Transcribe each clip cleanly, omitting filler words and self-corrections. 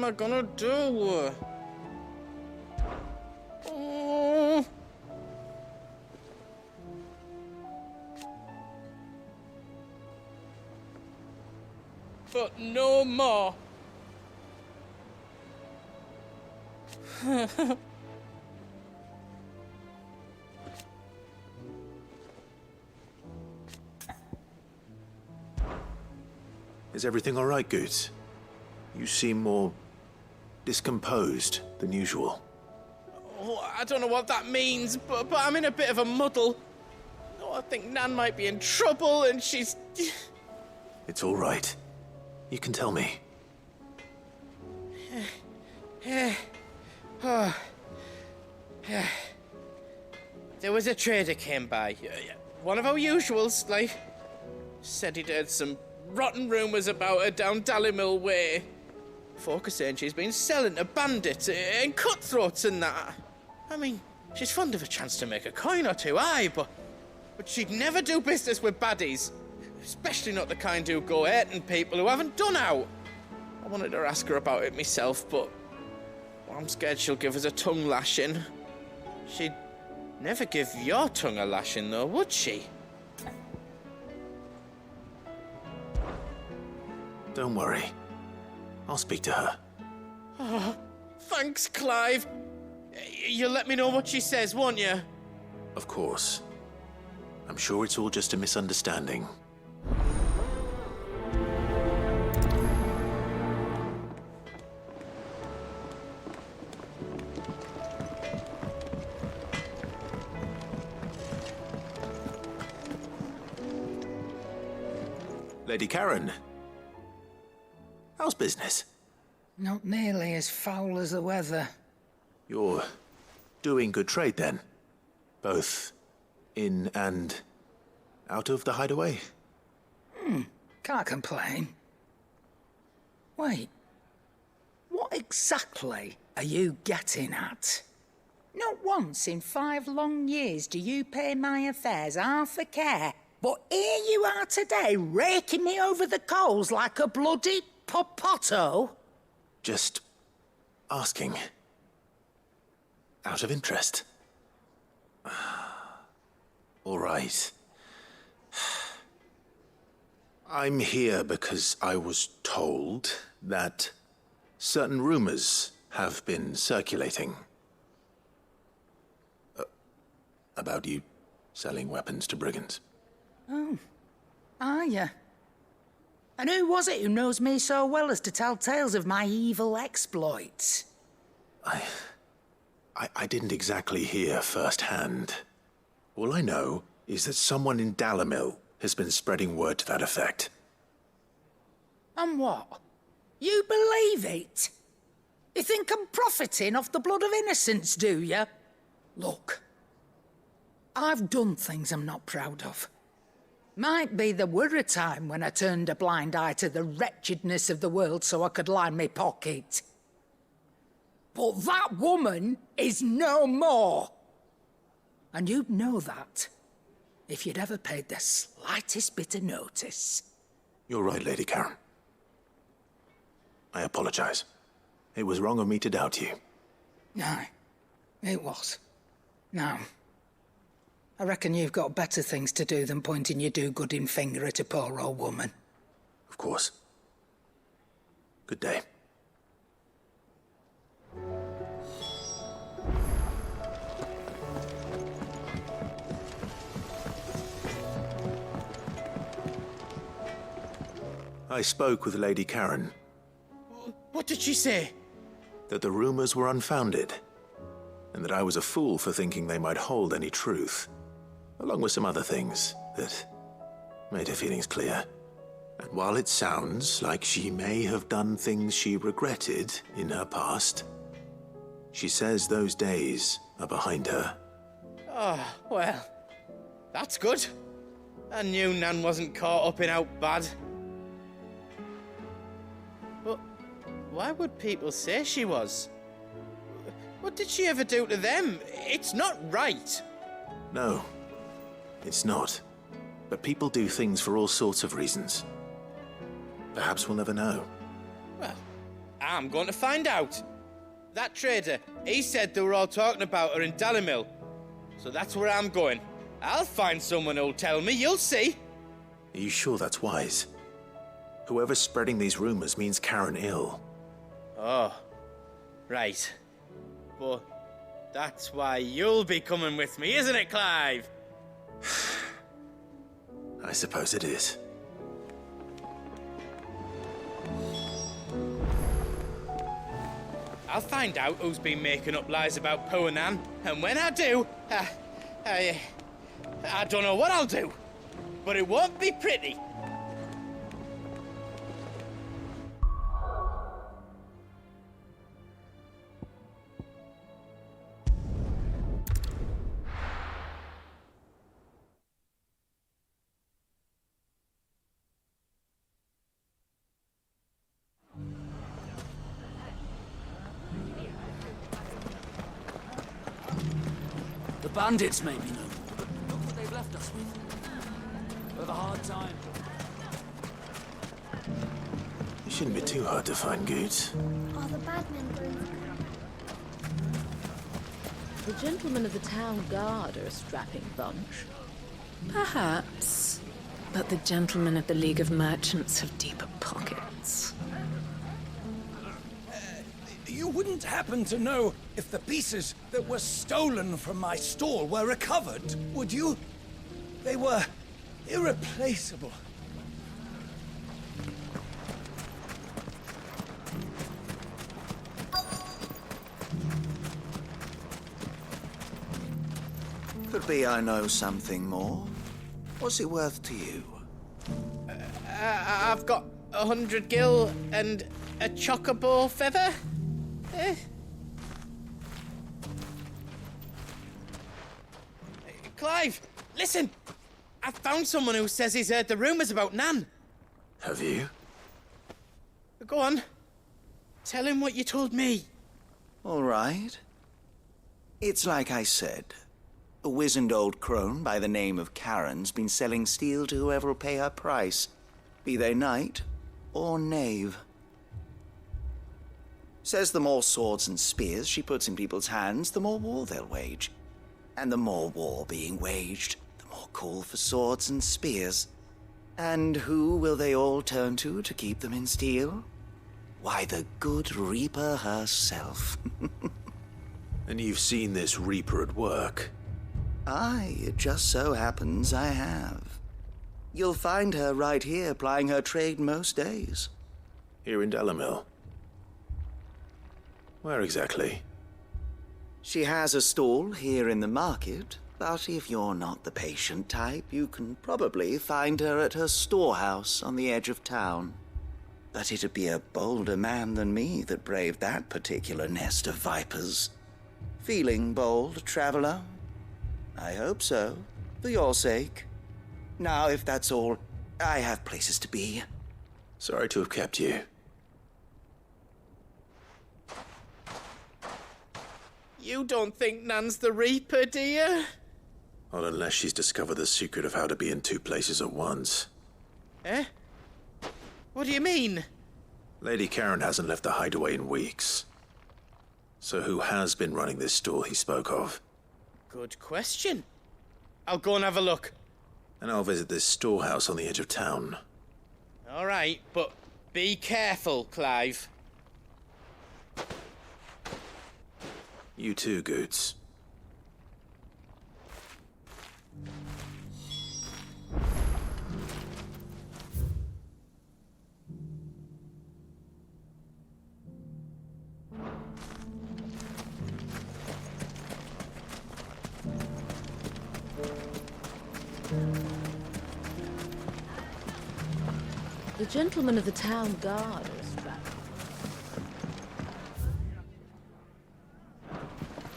am I gonna do? Oh. But no more. Is everything all right, Goots? You seem more discomposed than usual. Oh, I don't know what that means, but I'm in a bit of a muddle. Oh, I think Nan might be in trouble, and she's... It's all right. You can tell me. There was a trader came by. One of our usuals, like. Said he'd heard some rotten rumours about her down Dallimil Way. Folk are saying she's been selling to bandits and cutthroats and that. I mean, she's fond of a chance to make a coin or two, aye, but she'd never do business with baddies. Especially not the kind who go hurting people who haven't done out. I wanted to ask her about it myself, but I'm scared she'll give us a tongue lashing. She'd never give your tongue a lashing, though, would she? Don't worry. I'll speak to her. Oh, thanks, Clive. You'll let me know what she says, won't you? Of course. I'm sure it's all just a misunderstanding. Lady Karen, how's business? Not nearly as foul as the weather. You're doing good trade then? Both in and out of the hideaway? Can't complain. Wait, what exactly are you getting at? Not once in 5 long years do you pay my affairs half a care. But here you are today, raking me over the coals like a bloody popoto. Just asking. Out of interest. All right. I'm here because I was told that certain rumors have been circulating. About you selling weapons to brigands. Oh, are you? And who was it who knows me so well as to tell tales of my evil exploits? I didn't exactly hear firsthand. All I know is that someone in Dallimil has been spreading word to that effect. And what? You believe it? You think I'm profiting off the blood of innocents, do you? Look, I've done things I'm not proud of. Might be there were a time when I turned a blind eye to the wretchedness of the world so I could line my pocket. But that woman is no more. And you'd know that if you'd ever paid the slightest bit of notice. You're right, Lady Karen. I apologize. It was wrong of me to doubt you. Aye, it was. Now, I reckon you've got better things to do than pointing your do-gooding finger at a poor old woman. Of course. Good day. I spoke with Lady Karen. What did she say? That the rumors were unfounded, and that I was a fool for thinking they might hold any truth, along with some other things that made her feelings clear. And while it sounds like she may have done things she regretted in her past, she says those days are behind her. Oh, well, that's good. I knew Nan wasn't caught up in out bad. But why would people say she was? What did she ever do to them? It's not right. No, it's not. But people do things for all sorts of reasons. Perhaps we'll never know. Well, I'm going to find out. That trader, he said they were all talking about her in Dalimil. So that's where I'm going. I'll find someone who'll tell me, you'll see. Are you sure that's wise? Whoever's spreading these rumors means Karen ill. Oh, right. But that's why you'll be coming with me, isn't it, Clive? I suppose it is. I'll find out who's been making up lies about Poe and Anne, and when I do, I don't know what I'll do, but it won't be pretty. The bandits may be known, but look what they've left us with. We've a hard time. It shouldn't be too hard to find goods. Are the bad men going? The gentlemen of the town guard are a strapping bunch. Perhaps. But the gentlemen of the League of Merchants have deeper pockets. You wouldn't happen to know if the pieces that were stolen from my stall were recovered, would you? They were irreplaceable. Could be I know something more. What's it worth to you? I've got 100 gil and a chocobo feather. Clive, listen! I found someone who says he's heard the rumours about Nan. Have you? Go on. Tell him what you told me. All right. It's like I said. A wizened old crone by the name of Karen's been selling steel to whoever will pay her price, be they knight or knave. Says the more swords and spears she puts in people's hands, the more war they'll wage. And the more war being waged, the more call for swords and spears. And who will they all turn to keep them in steel? Why, the good Reaper herself. And you've seen this Reaper at work? Aye, it just so happens I have. You'll find her right here plying her trade most days. Here in Dalimil? Where exactly? She has a stall here in the market, but if you're not the patient type, you can probably find her at her storehouse on the edge of town. But it'd be a bolder man than me that braved that particular nest of vipers. Feeling bold, traveler? I hope so, for your sake. Now, if that's all, I have places to be. Sorry to have kept you. You don't think Nan's the Reaper, do you? Not unless she's discovered the secret of how to be in two places at once. Eh? What do you mean? Lady Karen hasn't left the hideaway in weeks. So who has been running this stall he spoke of? Good question. I'll go and have a look. And I'll visit this storehouse on the edge of town. All right, but be careful, Clive. You too, Goots. The gentlemen of the town guard are a strapping.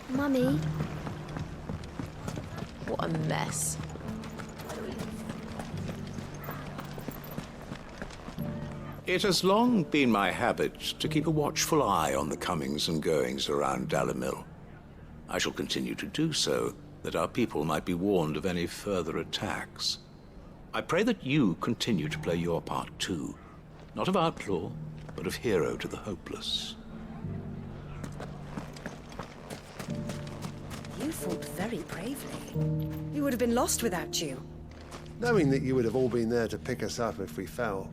Mummy, What a mess. It has long been my habit to keep a watchful eye on the comings and goings around Dalimil. I shall continue to do so, that our people might be warned of any further attacks. I pray that you continue to play your part too, not of outlaw, but of hero to the hopeless. You fought very bravely. We would have been lost without you. Knowing that you would have all been there to pick us up if we fell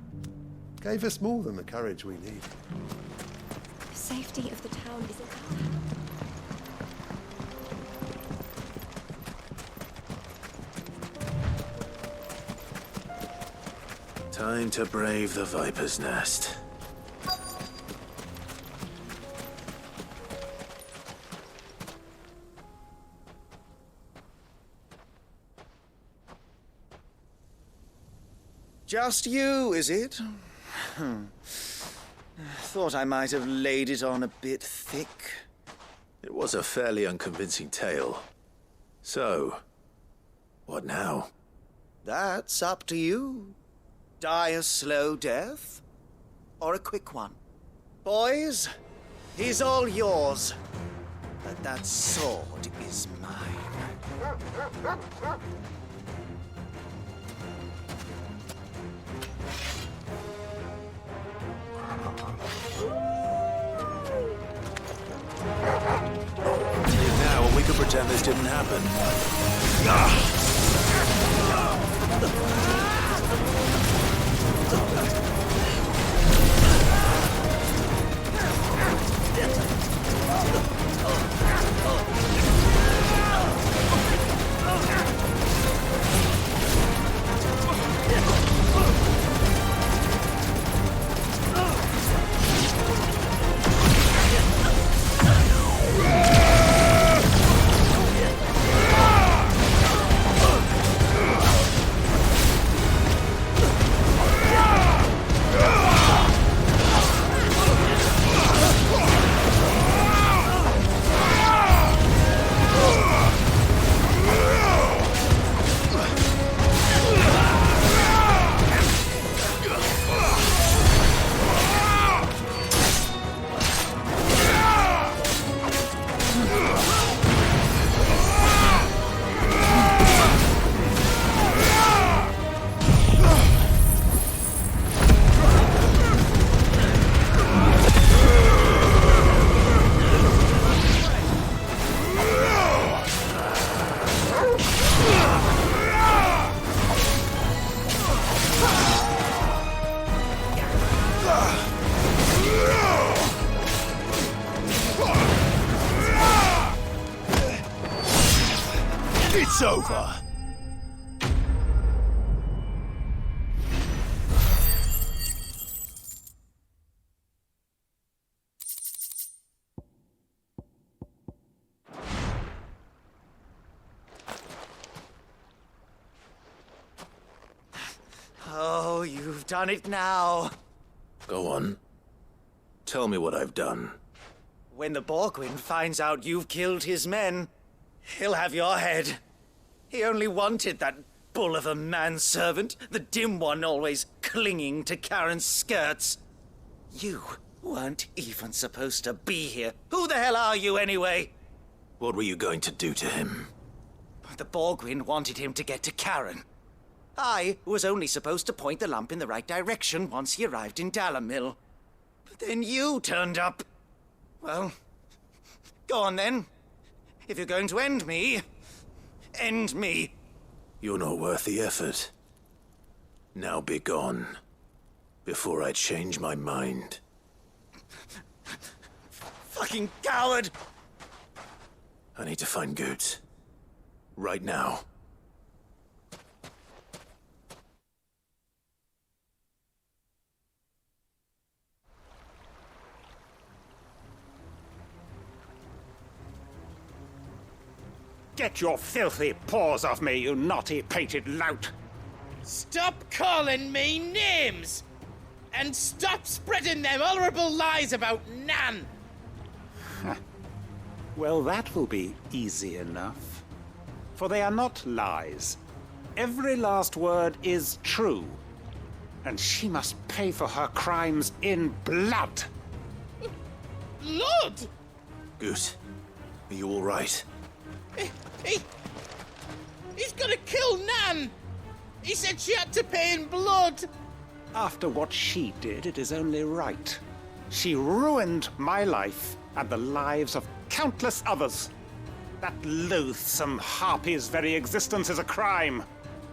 gave us more than the courage we need. The safety of the town is in our hands. Time to brave the Viper's Nest. Just you, is it? Thought I might have laid it on a bit thick. It was a fairly unconvincing tale. So, what now? That's up to you. Die a slow death, or a quick one. Boys, he's all yours. But that sword is mine. Leave now, and we can pretend this didn't happen. It's over. Oh, you've done it now. Go on. Tell me what I've done. When the Borgwyn finds out you've killed his men, he'll have your head. He only wanted that bull of a manservant, the dim one always clinging to Karen's skirts. You weren't even supposed to be here. Who the hell are you anyway? What were you going to do to him? The Borgwyn wanted him to get to Karen. I was only supposed to point the lamp in the right direction once he arrived in Dalimil. But then you turned up. Well, go on then. If you're going to end me, end me. You're not worth the effort. Now be gone, before I change my mind. Fucking coward! I need to find Goetz. Right now. Get your filthy paws off me, you naughty-pated lout! Stop calling me names! And stop spreading them horrible lies about Nan! Well, that will be easy enough. For they are not lies. Every last word is true. And she must pay for her crimes in blood. Lord! Goetz, are you all right? He's gonna kill Nan! He said she had to pay in blood! After what she did, it is only right. She ruined my life and the lives of countless others. That loathsome harpy's very existence is a crime,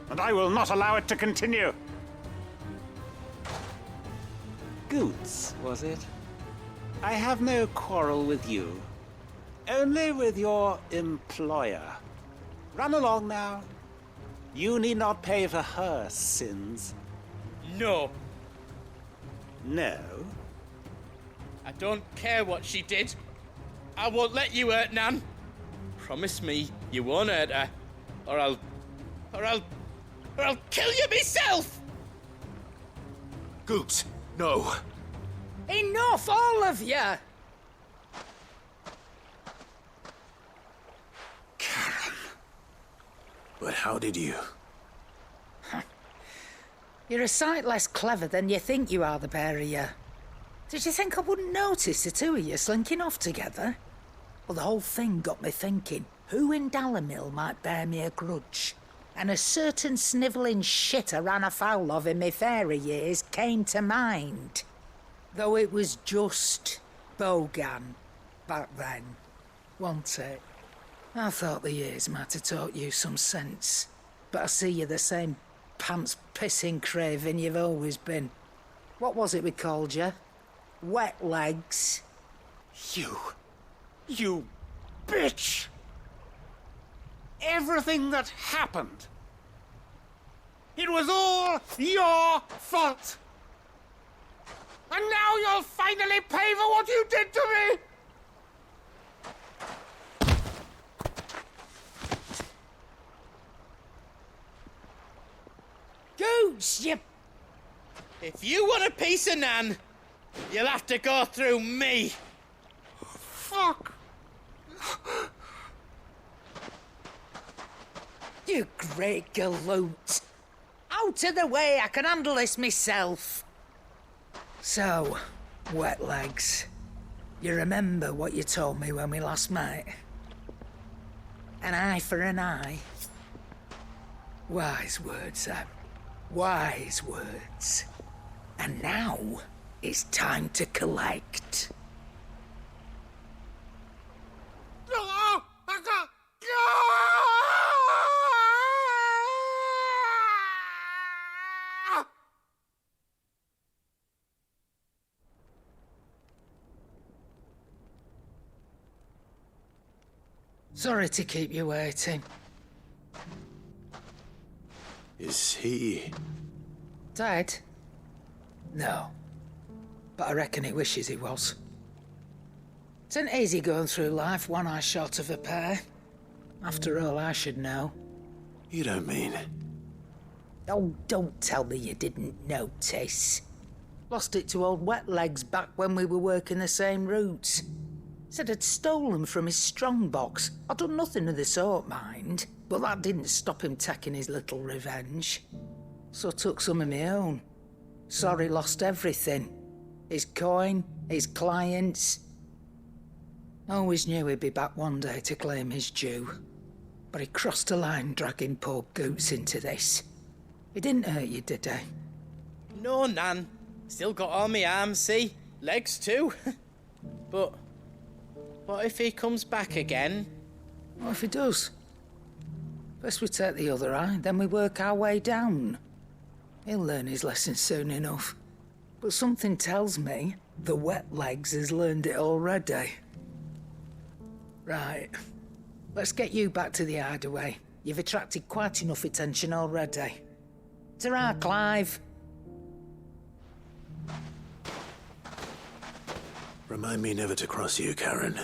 and I will not allow it to continue. Goots, was it? I have no quarrel with you. Only with your employer. Run along now. You need not pay for her sins. No. No? I don't care what she did. I won't let you hurt Nan. Promise me you won't hurt her, or I'll kill you myself! Goot, no. Enough, all of you! Karen. But how did you? You're a sight less clever than you think you are, the pair of you. Did you think I wouldn't notice the two of you slinking off together? Well, the whole thing got me thinking, who in Dalimil might bear me a grudge? And a certain snivelling shit I ran afoul of in my fairy years came to mind. Though it was just Bogan back then, wasn't it? I thought the years might have taught you some sense, but I see you're the same pants-pissing craven you've always been. What was it we called you? Wet legs? You bitch! Everything that happened, it was all your fault! And now you'll finally pay for what you did to me! Goots, you... If you want a piece of Nan, you'll have to go through me. Fuck! You great galoot. Out of the way, I can handle this myself. So, wet legs, you remember what you told me when we last met? An eye for an eye. Wise words, Sam. Wise words. And now, it's time to collect. Sorry to keep you waiting. Is he... Dead? No. But I reckon he wishes he was. It isn't easy going through life one eye short of a pair. After all, I should know. You don't mean... Oh, don't tell me you didn't notice. Lost it to old Wet Legs back when we were working the same routes. Said I'd stolen from his strongbox. I'd done nothing of the sort, mind. But that didn't stop him taking his little revenge. So I took some of my own. Sorry, lost everything. His coin, his clients. Always knew he'd be back one day to claim his due. But he crossed a line dragging poor Goots into this. He didn't hurt you, did he? No, Nan. Still got all my arms, see? Legs too. But what if he comes back again? What if he does? First we take the other eye, then we work our way down. He'll learn his lesson soon enough. But something tells me the Wet Legs has learned it already. Right. Let's get you back to the hideaway. You've attracted quite enough attention already. Ta-ra, Clive. Remind me never to cross you, Karen.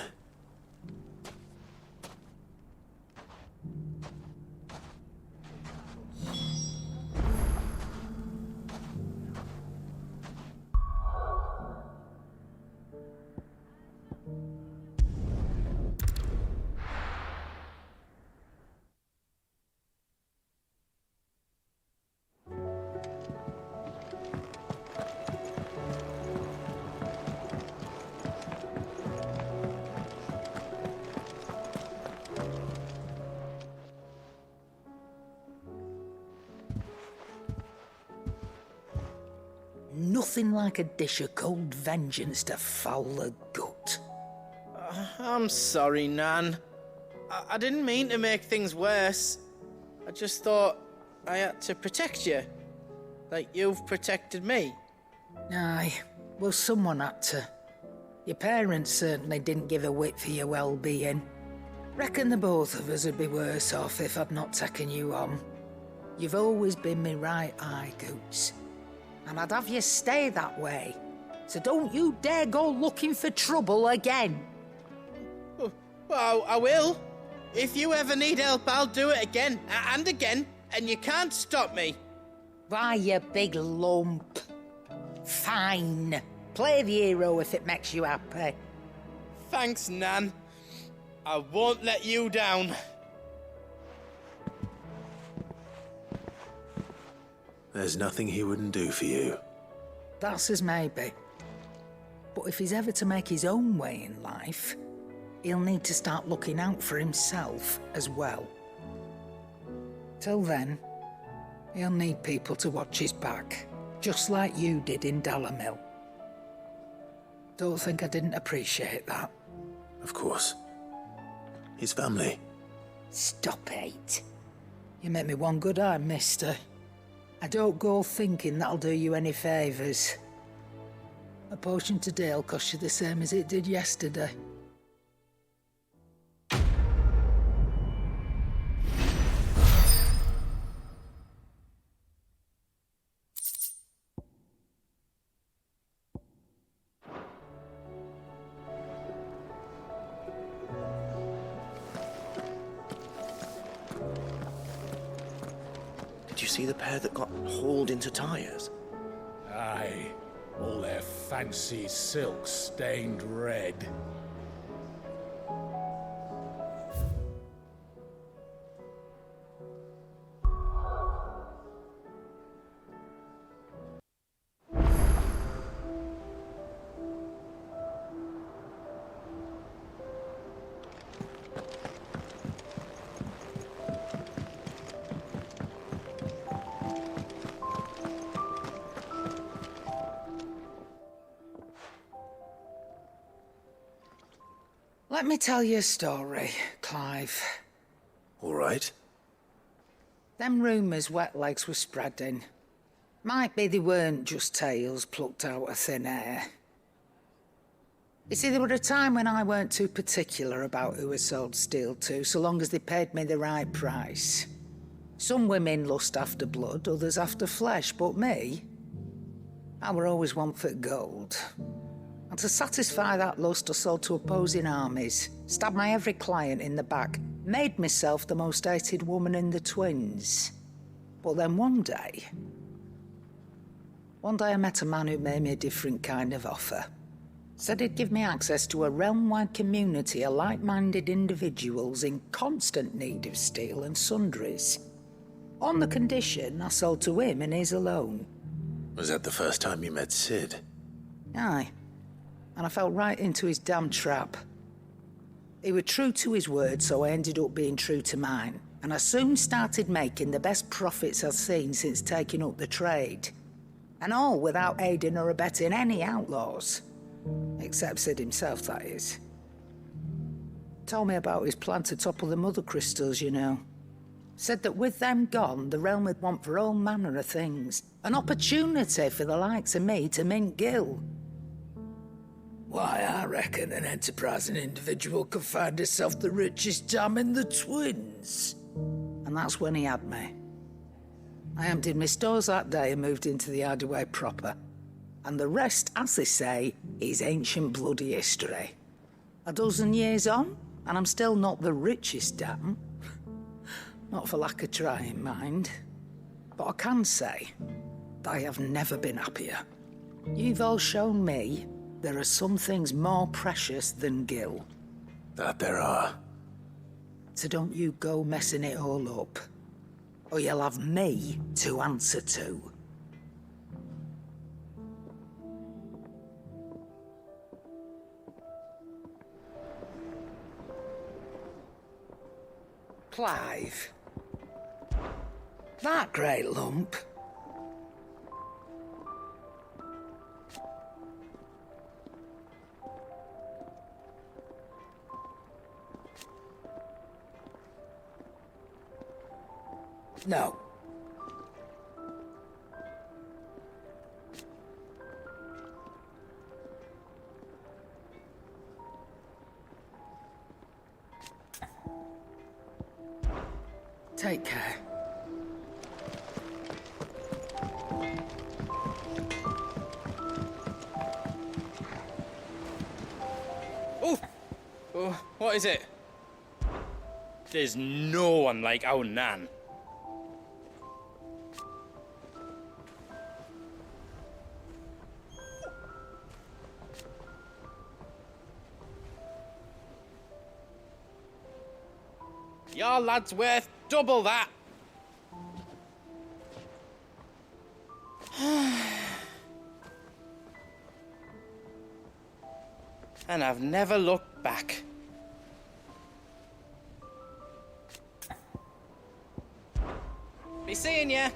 Nothing like a dish of cold vengeance to foul the gut. I'm sorry, Nan. I didn't mean to make things worse. I just thought I had to protect you. Like you've protected me. Aye, well, someone had to. Your parents certainly didn't give a whit for your well-being. Reckon the both of us would be worse off if I'd not taken you on. You've always been me right eye, Goots. And I'd have you stay that way. So don't you dare go looking for trouble again. Well, I will. If you ever need help, I'll do it again and again, and you can't stop me. Why, you big lump. Fine. Play the hero if it makes you happy. Thanks, Nan. I won't let you down. There's nothing he wouldn't do for you. That's as maybe. But if he's ever to make his own way in life, he'll need to start looking out for himself as well. Till then, he'll need people to watch his back, just like you did in Dalimil. Don't think I didn't appreciate that. Of course. His family. Stop it. You make me one good eye, mister. I don't go thinking that'll do you any favours. A potion today'll cost you the same as it did yesterday. Did you see the pair that got hauled into tyres? Aye. All their fancy silks stained red. Let me tell you a story, Clive. All right. Them rumours Wetlegs were spreading. Might be they weren't just tales plucked out of thin air. You see, there were a time when I weren't too particular about who I sold steel to, so long as they paid me the right price. Some women lust after blood, others after flesh, but me, I were always one for gold. And to satisfy that lust, I sold to opposing armies, stabbed my every client in the back, made myself the most hated woman in the twins. But then one day I met a man who made me a different kind of offer. Said he'd give me access to a realm-wide community of like-minded individuals in constant need of steel and sundries. On the condition I sold to him and his alone. Was that the first time you met Sid? Aye. And I fell right into his damn trap. He was true to his word, so I ended up being true to mine. And I soon started making the best profits I've seen since taking up the trade. And all without aiding or abetting any outlaws. Except Sid himself, that is. Told me about his plan to topple the mother crystals, you know. Said that with them gone, the realm would want for all manner of things. An opportunity for the likes of me to mint gil. Why, I reckon an enterprising individual could find herself the richest dam in the twins. And that's when he had me. I emptied my stores that day and moved into the hideaway proper. And the rest, as they say, is ancient bloody history. A dozen years on, and I'm still not the richest dam. Not for lack of trying, mind. But I can say that I have never been happier. You've all shown me there are some things more precious than gil. That there are. So don't you go messing it all up, or you'll have me to answer to. Clive. That great lump. No. Take care. Oh! Oh, what is it? There's no one like our Nan. Your lad's worth double that. And I've never looked back. Be seeing ya.